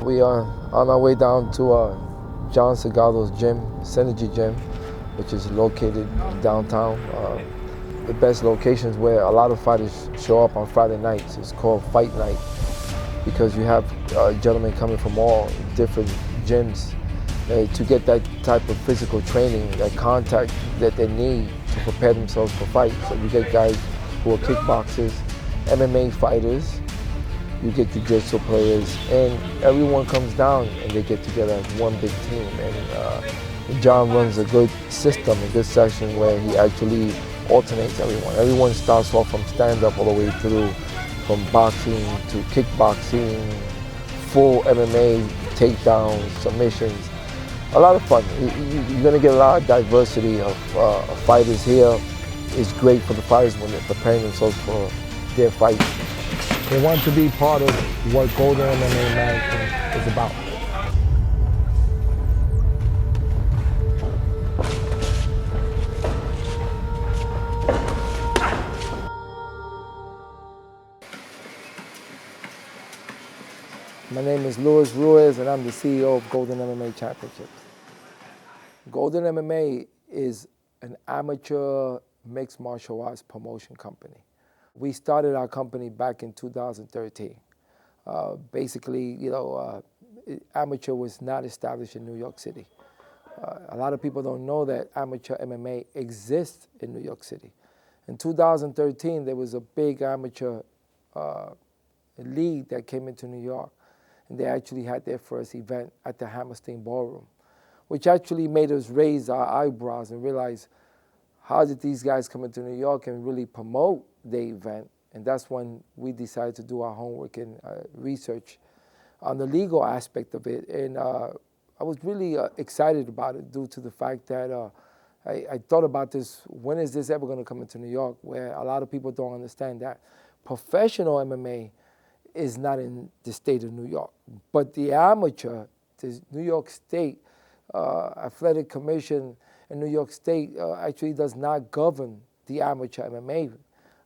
We are on our way down to John Segado's gym, Synergy Gym, which is located downtown. The best locations where a lot of fighters show up on Friday nights. It's called Fight Night because you have gentlemen coming from all different gyms to get that type of physical training, that contact that they need to prepare themselves for fights. So you get guys who are kickboxers, MMA fighters, you get jiu-jitsu players, and everyone comes down and they get together as one big team. And John runs a good system, a good session where he actually alternates everyone. Everyone starts off from stand-up all the way through, from boxing to kickboxing, full MMA, takedowns, submissions. A lot of fun. You're gonna get a lot of diversity of fighters here. It's great for the fighters when they're preparing themselves for their fights. They want to be part of what Golden MMA Management is about. My name is Ruiz, and I'm the CEO of Golden MMA Championships. Golden MMA is an amateur mixed martial arts promotion company. We started our company back in 2013. Basically, amateur was not established in New York City. A lot of people don't know that amateur MMA exists in New York City. In 2013, there was a big amateur league that came into New York, and they actually had their first event at the Hammerstein Ballroom, which actually made us raise our eyebrows and realize, how did these guys come into New York and really promote the event? And that's when we decided to do our homework and research on the legal aspect of it. And I was really excited about it due to the fact that I thought about this, when is this ever gonna come into New York, where a lot of people don't understand that professional MMA is not in the state of New York, but the amateur, the New York State Athletic Commission in New York State actually does not govern the amateur MMA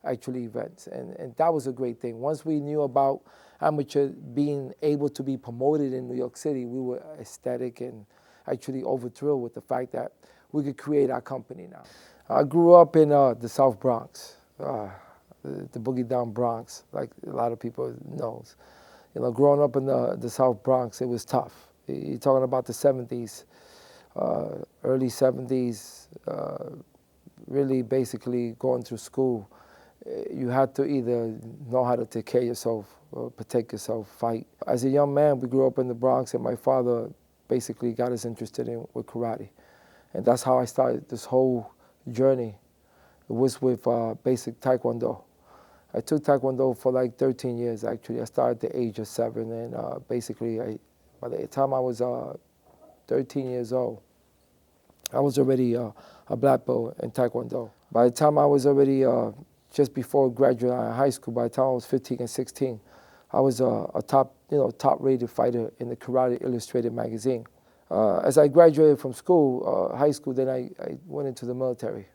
actually events, and that was a great thing. Once we knew about amateur being able to be promoted in New York City, we were ecstatic and actually overthrilled with the fact that we could create our company now. I grew up in the South Bronx, the boogie down Bronx, like a lot of people knows. Growing up in the South Bronx, it was tough. You're talking about the 70s. Early 70s, really basically going through school, you had to either know how to take care of yourself or protect yourself, fight. As a young man, we grew up in the Bronx, and my father basically got us interested with karate. And that's how I started this whole journey. It was with basic Taekwondo. I took Taekwondo for like 13 years, actually. I started at the age of 7, and basically, by the time I was 13 years old, I was already a black belt in Taekwondo. By the time I was already just before graduating high school, by the time I was 15 and 16, I was a top-rated fighter in the Karate Illustrated magazine. As I graduated from school, high school, then I went into the military,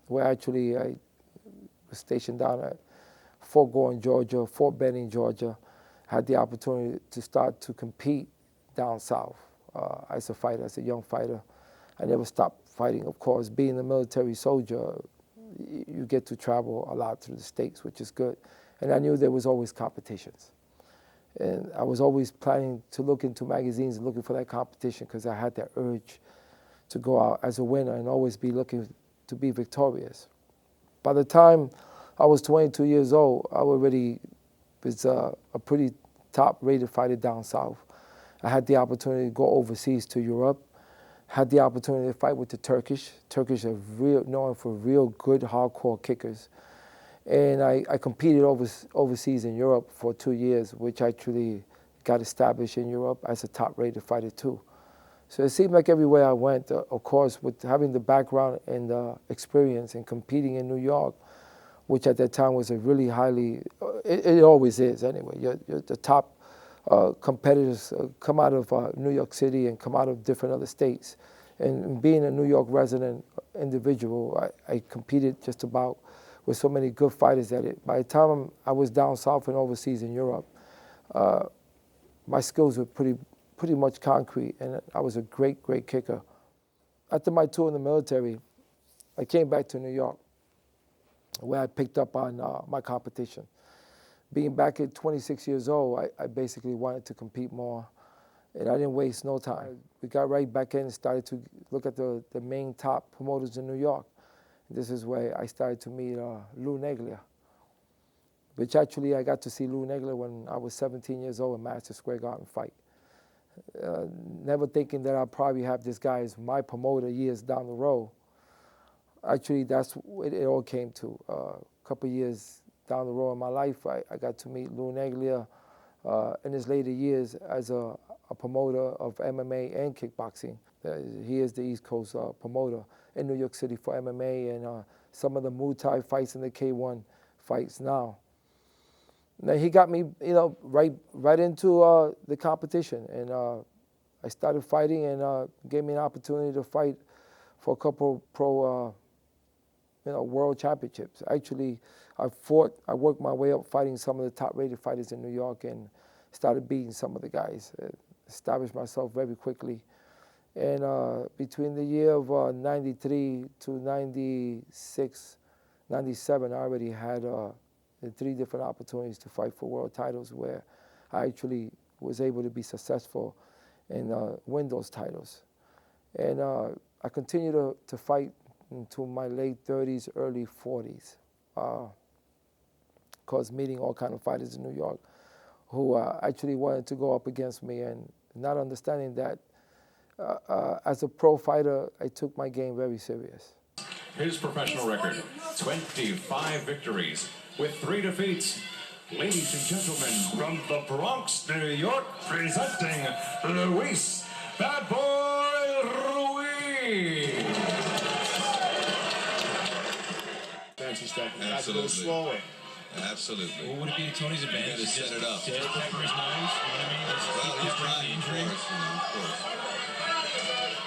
where actually I was stationed down at Fort Gordon, Georgia, Fort Benning, Georgia. Had the opportunity to start to compete down south as a fighter, as a young fighter. I never stopped fighting, of course. Being a military soldier, you get to travel a lot through the states, which is good. And I knew there was always competitions. And I was always planning to look into magazines and looking for that competition because I had that urge to go out as a winner and always be looking to be victorious. By the time I was 22 years old, I already was a pretty top-rated fighter down south. I had the opportunity to go overseas to Europe. Had the opportunity to fight with the Turkish. Turkish are known for real good hardcore kickers. And I competed overseas in Europe for 2 years, which actually got established in Europe as a top-rated fighter too. So it seemed like everywhere I went, of course, with having the background and the experience and competing in New York, which at that time was a really highly, it always is anyway, you're the top competitors come out of New York City and come out of different other states. And being a New York resident individual, I competed just about with so many good fighters at it. By the time I was down south and overseas in Europe, my skills were pretty much concrete, and I was a great kicker. After my tour in the military, I came back to New York, where I picked up on my competition. Being back at 26 years old, I basically wanted to compete more, and I didn't waste no time. We got right back in and started to look at the main top promoters in New York. This is where I started to meet Lou Neglia, which actually I got to see Lou Neglia when I was 17 years old in Madison Square Garden fight. Never thinking that I'd probably have this guy as my promoter years down the road. Actually, that's what it all came to. A couple of years down the road in my life, I got to meet Lou Neglia in his later years as a promoter of MMA and kickboxing. He is the East Coast promoter in New York City for MMA and some of the Muay Thai fights and the K1 fights now. Now he got me, right into the competition, and I started fighting, and gave me an opportunity to fight for a couple pro, world championships. Actually, I worked my way up fighting some of the top-rated fighters in New York, and started beating some of the guys. Established myself very quickly, and between the year of '93 to '96, '97, I already had 3 different opportunities to fight for world titles, where I actually was able to be successful and win those titles. And I continued to fight into my late 30s, early 40s, because meeting all kind of fighters in New York who actually wanted to go up against me, and not understanding that as a pro fighter, I took my game very serious. His professional record, 25 victories with 3 defeats. Ladies and gentlemen, from the Bronx, New York, presenting Ruiz, Bad Boy Ruiz. Fancy stuff. Absolutely. A little slower. Absolutely. What would it be Tony's advantage? You gotta set it up. Dead Pepper's knives, you know what I mean? Well, he's trying, of course, of course.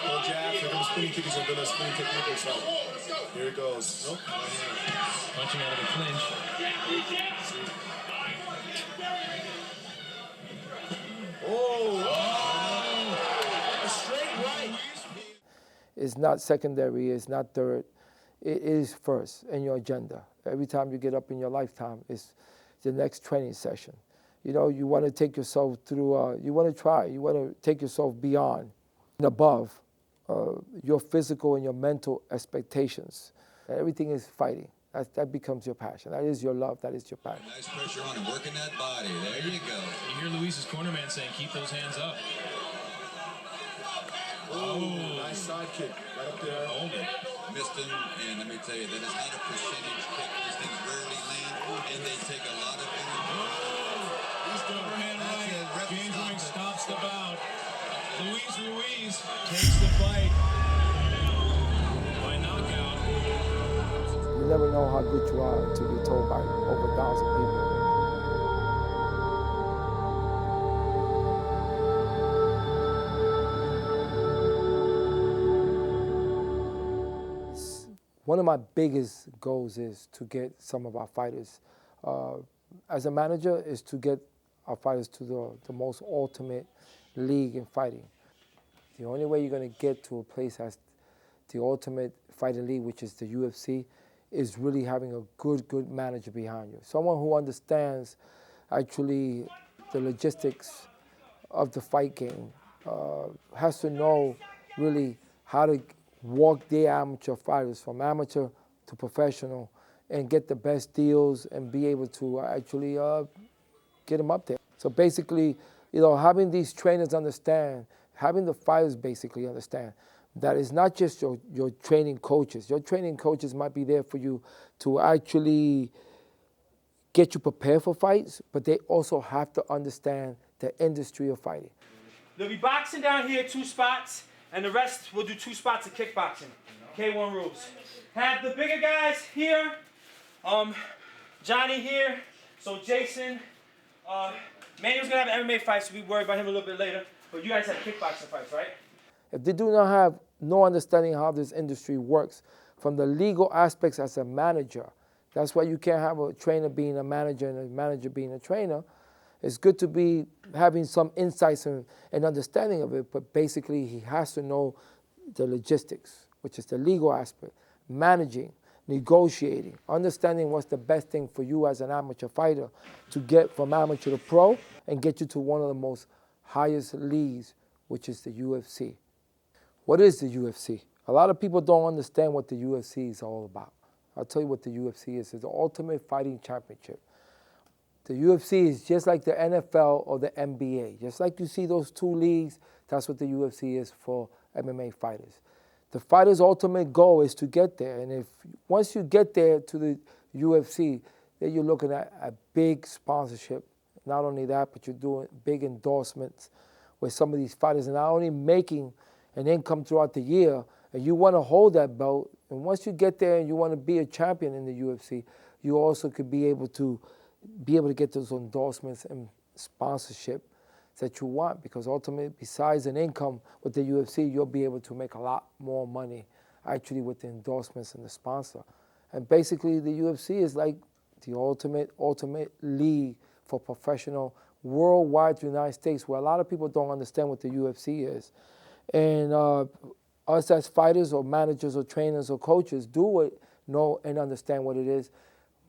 Full jab, here comes spinning kick. He's going to do a spinning kick himself. Here it goes. Nope. Punching out of the clinch. A straight right. It's not secondary, it's not third, it is first in your agenda. Every time you get up in your lifetime, it's the next training session. You want to take yourself through, you want to take yourself beyond and above your physical and your mental expectations. Everything is fighting. That becomes your passion. That is your love, that is your passion. Nice pressure on him, working that body. There you go. You hear Luis's corner man saying, keep those hands up. Oh, nice side kick. Right up there. Hold it. Missed him, and let me tell you, that is not a percentage kick. These things rarely land, and they take a lot of energy. He's the overhand right. James Wing stops the bout. Ruiz takes the fight by knockout. You never know how good you are until you're told by over 1,000 people. One of my biggest goals is to get some of our fighters, as a manager, is to get our fighters to the most ultimate league in fighting. The only way you're going to get to a place as the ultimate fighting league, which is the UFC, is really having a good manager behind you. Someone who understands actually the logistics of the fight game, has to know really how to walk their amateur fighters from amateur to professional and get the best deals and be able to actually get them up there. So basically, having these trainers understand, having the fighters basically understand that it's not just your training coaches. Your training coaches might be there for you to actually get you prepared for fights, but they also have to understand the industry of fighting. There'll be boxing down here, 2 spots, and the rest we'll do 2 spots of kickboxing. K1 rules. Have the bigger guys here, Johnny here, so Jason, Manuel's gonna have MMA fights, so we worry about him a little bit later, but you guys have kickboxing fights, right? If they do not have no understanding how this industry works, from the legal aspects as a manager, that's why you can't have a trainer being a manager and a manager being a trainer, It's good to be having some insights and understanding of it, but basically he has to know the logistics, which is the legal aspect, managing, negotiating, understanding what's the best thing for you as an amateur fighter to get from amateur to pro and get you to one of the most highest leagues, which is the UFC. What is the UFC? A lot of people don't understand what the UFC is all about. I'll tell you what the UFC is. It's the Ultimate Fighting Championship. The UFC is just like the NFL or the NBA. Just like you see those two leagues, that's what the UFC is for MMA fighters. The fighter's ultimate goal is to get there. And once you get there to the UFC, then you're looking at a big sponsorship. Not only that, but you're doing big endorsements where some of these fighters are not only making an income throughout the year, and you want to hold that belt. And once you get there and you want to be a champion in the UFC, you also could be able to get those endorsements and sponsorship that you want, because ultimately, besides an income with the UFC, you'll be able to make a lot more money actually with the endorsements and the sponsor. And basically, the UFC is like the ultimate league for professional worldwide to the United States, where a lot of people don't understand what the UFC is. And us as fighters or managers or trainers or coaches know and understand what it is.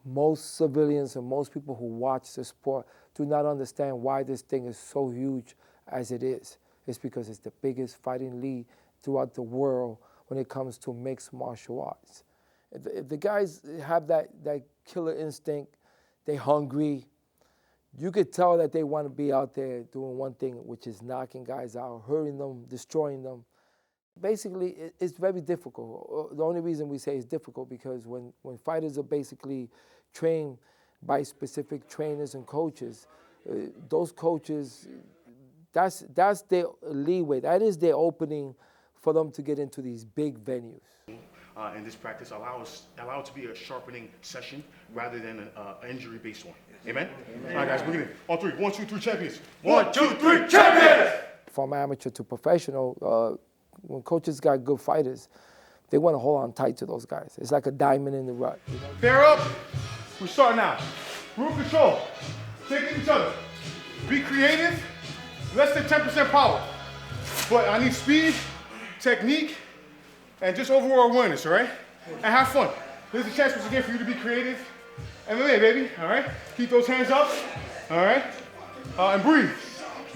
Most civilians and most people who watch the sport do not understand why this thing is so huge as it is. It's because it's the biggest fighting league throughout the world when it comes to mixed martial arts. If the guys have that killer instinct, they're hungry, you could tell that they want to be out there doing one thing, which is knocking guys out, hurting them, destroying them. Basically, it's very difficult. The only reason we say it's difficult because when fighters are basically trained by specific trainers and coaches, those coaches, that's their leeway. That is their opening for them to get into these big venues. In this practice, allow it to be a sharpening session rather than an injury-based one. Amen? All right, guys, bring it in. All three. 1, 2, 3 champions. 1, 2, 3 champions! From amateur to professional, when coaches got good fighters, they want to hold on tight to those guys. It's like a diamond in the rough. You know? Pair up. We're starting now. Rule control. Taking each other. Be creative. Less than 10% power. But I need speed, technique, and just overall awareness, all right? And have fun. There's a chance once again for you to be creative. MMA, baby, all right? Keep those hands up, all right? And breathe.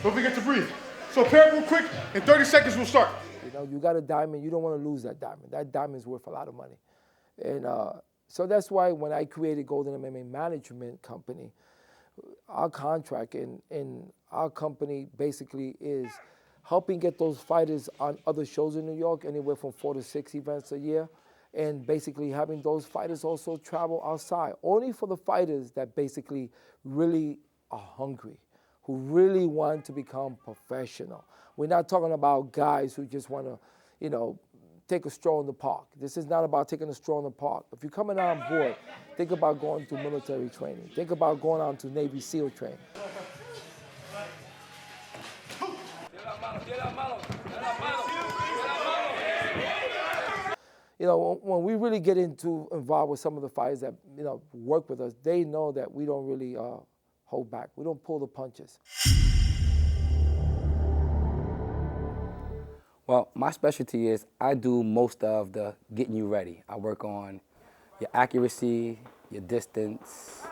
Don't forget to breathe. So pair up real quick. In 30 seconds, we'll start. You know, you got a diamond, you don't want to lose that diamond. That diamond's worth a lot of money. And so that's why when I created Golden MMA Management Company, our contract in our company basically is helping get those fighters on other shows in New York, anywhere from 4 to 6 events a year, and basically having those fighters also travel outside, only for the fighters that basically really are hungry, who really want to become professional. We're not talking about guys who just want to, you know, take a stroll in the park. This is not about taking a stroll in the park. If you're coming on board, think about going to military training. Think about going on to Navy SEAL training. You know, when we really get involved with some of the fighters that, you know, work with us, they know that we don't really hold back. We don't pull the punches. Well, my specialty is I do most of the getting you ready. I work on your accuracy, your distance,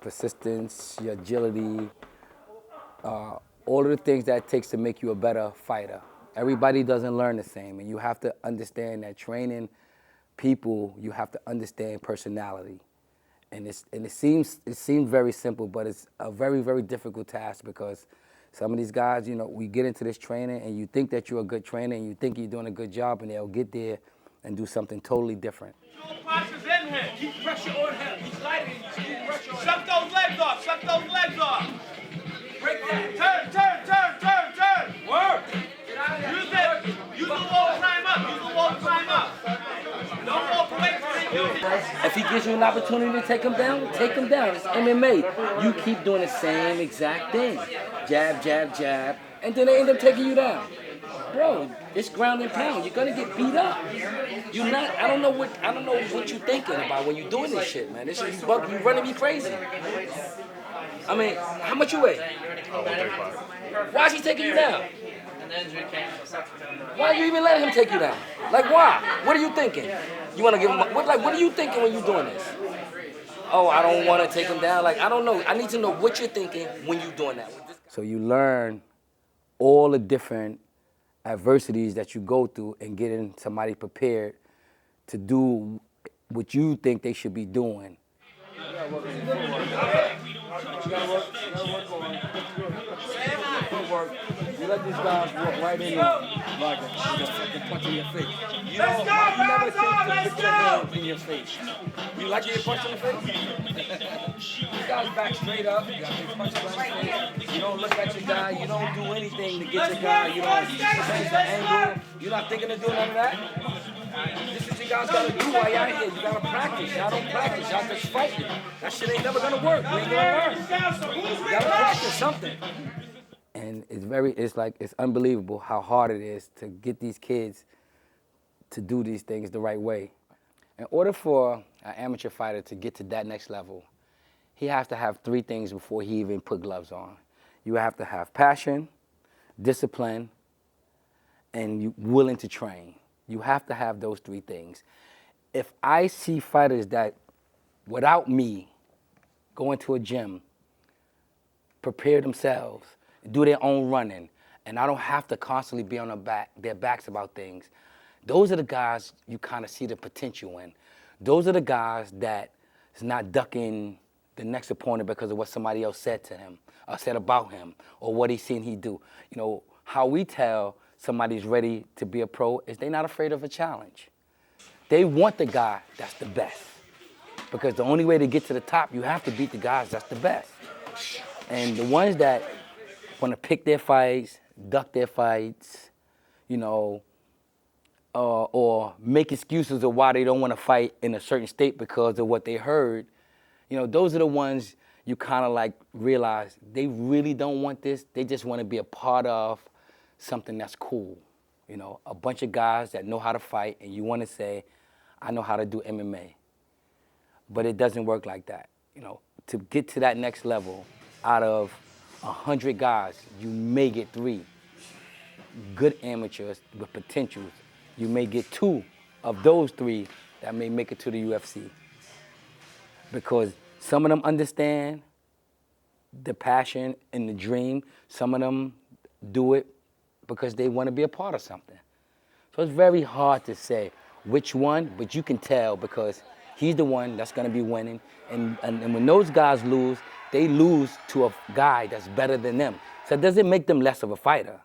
persistence, your agility, all of the things that it takes to make you a better fighter. Everybody doesn't learn the same, and you have to understand that training people, you have to understand personality. And it seems very simple, but it's a very, very difficult task because some of these guys, you know, we get into this training and you think that you're a good trainer and you think you're doing a good job, and they'll get there and do something totally different. Keep pressure on him. He's lighting. Keep pressure on him. Shut those legs off. Shut those legs off. Break that. Turn. Work. Use it. Use the wall to climb up. Use the wall to climb up. Don't walk away from it. If he gives you an opportunity to take him down, take him down. It's MMA. You keep doing the same exact thing. Jab, jab, jab, and then they end up taking you down. Bro, it's ground and pound. You're gonna get beat up. You're not. I don't know what you're thinking about when you're doing this shit, man. This shit, you running me crazy. I mean, how much you weigh? Oh, 135. Why is he taking you down? Why you even let him take you down? Like, why? What are you thinking? You want to give him, what are you thinking when you're doing this? Oh, I don't want to take him down. Like, I don't know. I need to know what you're thinking when you're doing that. So you learn all the different adversities that you go through and getting somebody prepared to do what you think they should be doing. Footwork. You let these guys walk right in like a punch in your face. You know, you never think to put your hand in your face. You like to get punched in the face? You guys back straight up. You got to get punched in the face. You don't look at your guy. You don't do anything to get your guy. You don't change the angle. You're not thinking of doing none of that. This is what you guys gotta do while y'all here. You gotta practice. Y'all don't practice. Y'all just fighting. That shit ain't never gonna work. You ain't gonna learn. You gotta practice something. And it's unbelievable how hard it is to get these kids to do these things the right way. In order for an amateur fighter to get to that next level, he has to have 3 things before he even put gloves on. You have to have passion, discipline, and you willing to train. You have to have those 3 things. If I see fighters that, without me, go into a gym, prepare themselves, do their own running, and I don't have to constantly be on their backs about things, those are the guys you kind of see the potential in. Those are the guys that is not ducking the next opponent because of what somebody else said to him, or said about him, or what he's seen he do. You know, how we tell somebody's ready to be a pro is they're not afraid of a challenge. They want the guy that's the best. Because the only way to get to the top, you have to beat the guys that's the best. And the ones that want to pick their fights, duck their fights, you know, or make excuses of why they don't want to fight in a certain state because of what they heard, you know, those are the ones you kind of like realize they really don't want this. They just want to be a part of something that's cool. You know, a bunch of guys that know how to fight, and you want to say, I know how to do MMA. But it doesn't work like that. You know, to get to that next level, out of 100 guys, you may get 3 good amateurs with potentials. You may get 2 of those 3 that may make it to the UFC. Because some of them understand the passion and the dream. Some of them do it because they want to be a part of something. So it's very hard to say which one, but you can tell because he's the one that's going to be winning. And when those guys lose, they lose to a guy that's better than them. So it doesn't make them less of a fighter.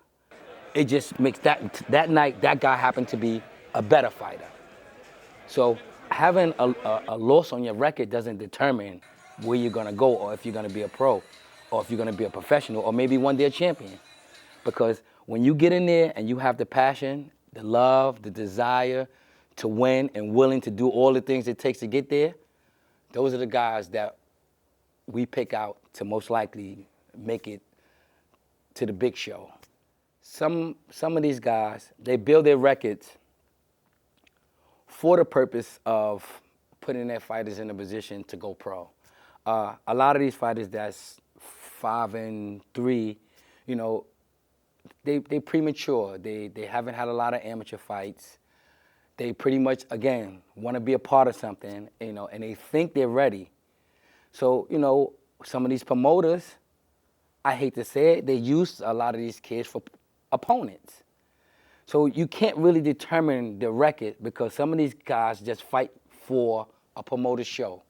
It just makes that night, that guy happened to be a better fighter. So having a loss on your record doesn't determine where you're going to go, or if you're going to be a pro, or if you're going to be a professional, or maybe one day a champion. Because when you get in there and you have the passion, the love, the desire to win, and willing to do all the things it takes to get there, those are the guys that we pick out to most likely make it to the big show. Some of these guys, they build their records for the purpose of putting their fighters in a position to go pro. A lot of these fighters that's 5-3, you know, they premature. They haven't had a lot of amateur fights. They pretty much, again, want to be a part of something, you know, and they think they're ready. So, you know, some of these promoters, I hate to say it, they use a lot of these kids for opponents. So you can't really determine the record because some of these guys just fight for a promoter's show.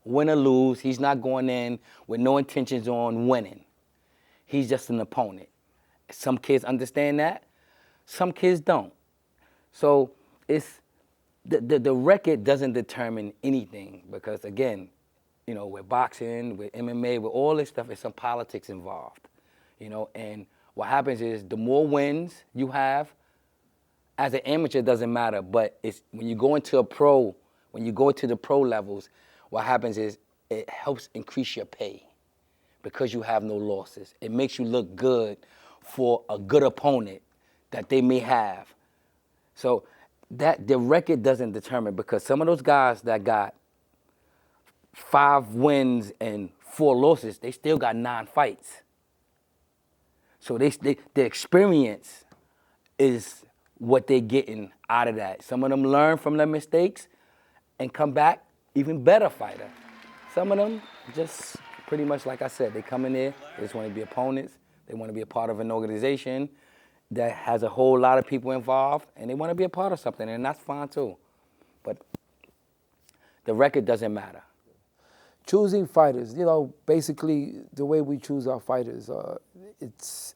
Win or lose, he's not going in with no intentions on winning. He's just an opponent. Some kids understand that, some kids don't. So it's the record doesn't determine anything because, again, you know, with boxing, with MMA, with all this stuff, there's some politics involved, you know, and what happens is the more wins you have, as an amateur, it doesn't matter, but it's when you go into a pro, when you go to the pro levels, what happens is it helps increase your pay because you have no losses. It makes you look good for a good opponent that they may have. So that the record doesn't determine because some of those guys that got 5 wins and 4 losses. They still got 9 fights. So the experience is what they're getting out of that. Some of them learn from their mistakes and come back even better fighter. Some of them just pretty much like I said, they come in there, they just want to be opponents. They want to be a part of an organization that has a whole lot of people involved, and they want to be a part of something, and that's fine too. But the record doesn't matter. Choosing fighters, you know, basically the way we choose our fighters, it's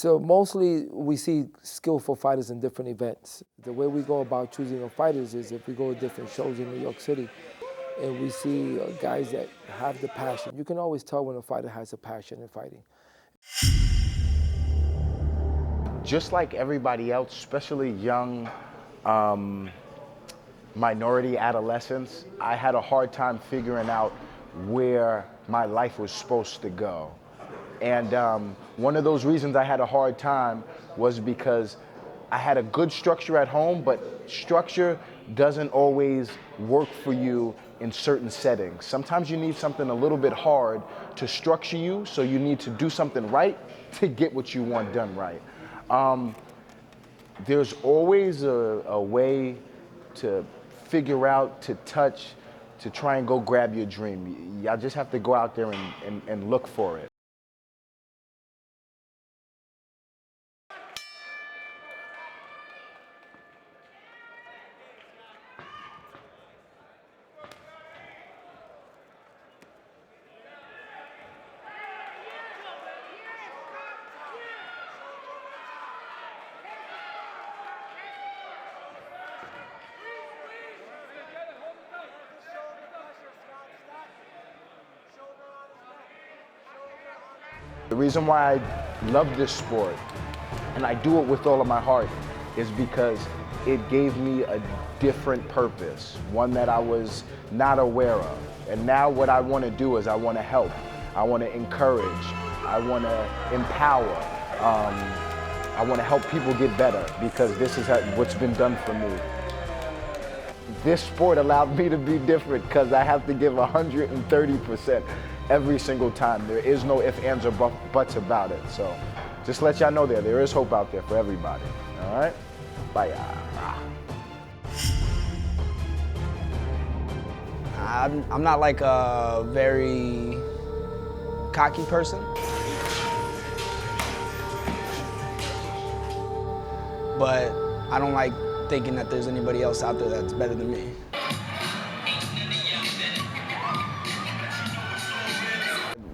mostly we see skillful fighters in different events. The way we go about choosing our fighters is if we go to different shows in New York City and we see guys that have the passion. You can always tell when a fighter has a passion in fighting. Just like everybody else, especially young minority adolescents, I had a hard time figuring out where my life was supposed to go. And one of those reasons I had a hard time was because I had a good structure at home, but structure doesn't always work for you in certain settings. Sometimes you need something a little bit hard to structure you, so you need to do something right to get what you want done right. There's always a way to figure out, to touch, to try and go grab your dream. Y'all just have to go out there and look for it. The reason why I love this sport, and I do it with all of my heart, is because it gave me a different purpose, one that I was not aware of. And now what I want to do is I want to help, I want to encourage, I want to empower, I want to help people get better, because this is what's been done for me. This sport allowed me to be different because I have to give 130%. Every single time. There is no ifs, ands, or buts about it. So just let y'all know there is hope out there for everybody. All right? Bye. I'm not like a very cocky person. But I don't like thinking that there's anybody else out there that's better than me.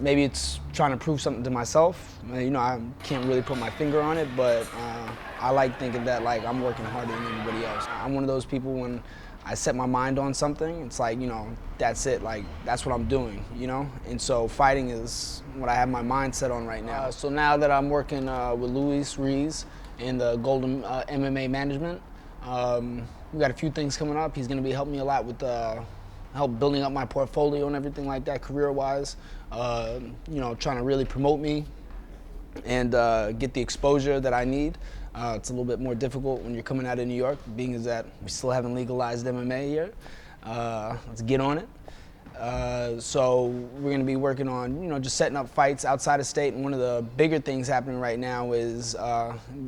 Maybe it's trying to prove something to myself. You know, I can't really put my finger on it, but I like thinking that like I'm working harder than anybody else. I'm one of those people when I set my mind on something, it's like, you know, that's it, like that's what I'm doing, you know? And so fighting is what I have my mind set on right now. So now that I'm working with Ruiz in the Golden MMA management, we got a few things coming up. He's gonna be helping me a lot with help building up my portfolio and everything like that career-wise. You know, trying to really promote me and get the exposure that I need. It's a little bit more difficult when you're coming out of New York, being as that we still haven't legalized MMA here. Let's get on it. So we're gonna be working on, you know, just setting up fights outside of state, and one of the bigger things happening right now is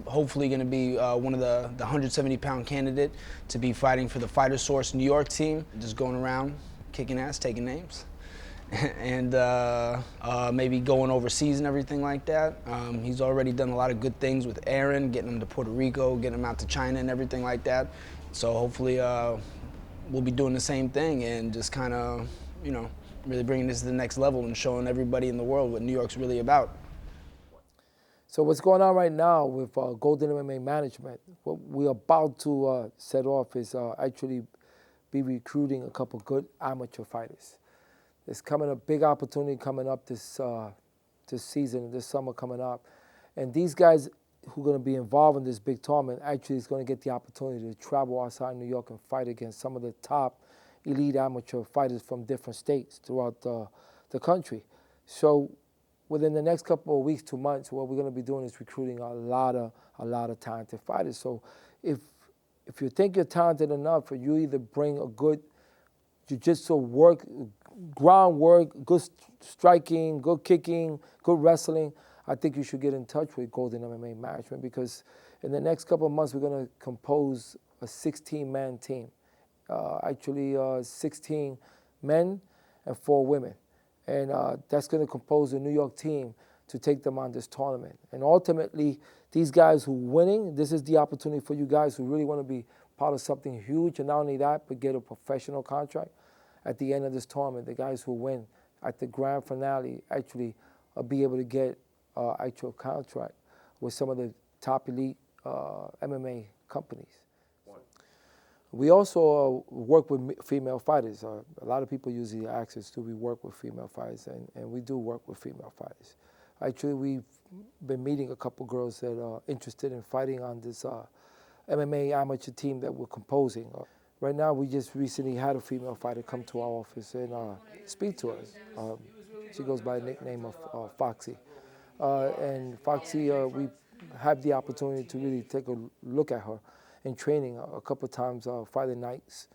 hopefully gonna be one of the 170-pound candidate to be fighting for the Fighter Source New York team, just going around kicking ass, taking names. And maybe going overseas and everything like that. He's already done a lot of good things with Aaron, getting him to Puerto Rico, getting him out to China and everything like that. So hopefully we'll be doing the same thing and just kind of, you know, really bringing this to the next level and showing everybody in the world what New York's really about. So what's going on right now with Golden MMA Management, what we're about to set off is actually be recruiting a couple good amateur fighters. There's coming a big opportunity coming up this season, this summer coming up. And these guys who are going to be involved in this big tournament actually is going to get the opportunity to travel outside New York and fight against some of the top elite amateur fighters from different states throughout the country. So within the next couple of weeks, 2 months, what we're going to be doing is recruiting a lot of talented fighters. So if you think you're talented enough, you either bring a good jiu-jitsu groundwork, good striking, good kicking, good wrestling, I think you should get in touch with Golden MMA Management, because in the next couple of months we're going to compose a 16-man team. Actually 16 men and 4 women. And that's going to compose a New York team to take them on this tournament. And ultimately, these guys who are winning, this is the opportunity for you guys who really want to be part of something huge, and not only that, but get a professional contract at the end of this tournament. The guys who win at the grand finale actually be able to get actual contract with some of the top elite MMA companies. We also work with female fighters. A lot of people usually ask us, do we work with female fighters? And we do work with female fighters. Actually, we've been meeting a couple girls that are interested in fighting on this MMA amateur team that we're composing. Right now, we just recently had a female fighter come to our office and speak to us. She goes by the nickname of Foxy. And Foxy, we have the opportunity to really take a look at her in training a couple of times Friday nights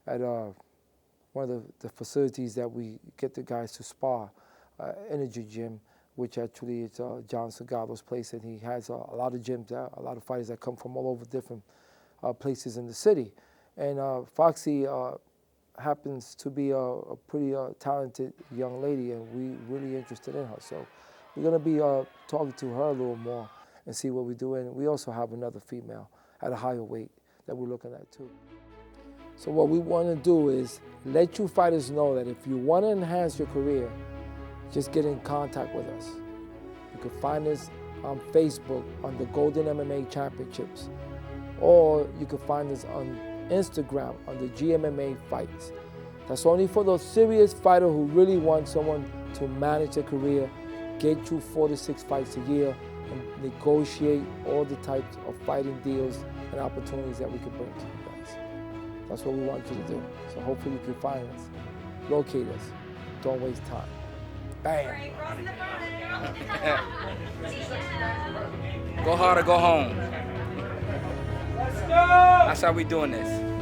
at one of the facilities that we get the guys to spar, Energy Gym, which actually is John Segado's place, and he has a lot of gyms there, a lot of fighters that come from all over different places in the city. And Foxy happens to be a pretty talented young lady, and we're really interested in her. So we're gonna be talking to her a little more and see what we do. And we also have another female at a higher weight that we're looking at too. So what we want to do is let you fighters know that if you want to enhance your career, just get in contact with us. You can find us on Facebook on the Golden MMA Championships, or you can find us on Instagram on the GMMA Fights. That's only for those serious fighters who really want someone to manage their career, get you 4 to 6 fights a year, and negotiate all the types of fighting deals and opportunities that we can bring to you guys. That's what we want you to do. So hopefully you can find us, locate us, don't waste time. Bam. Go hard or go home. Let's go! That's how we doing this.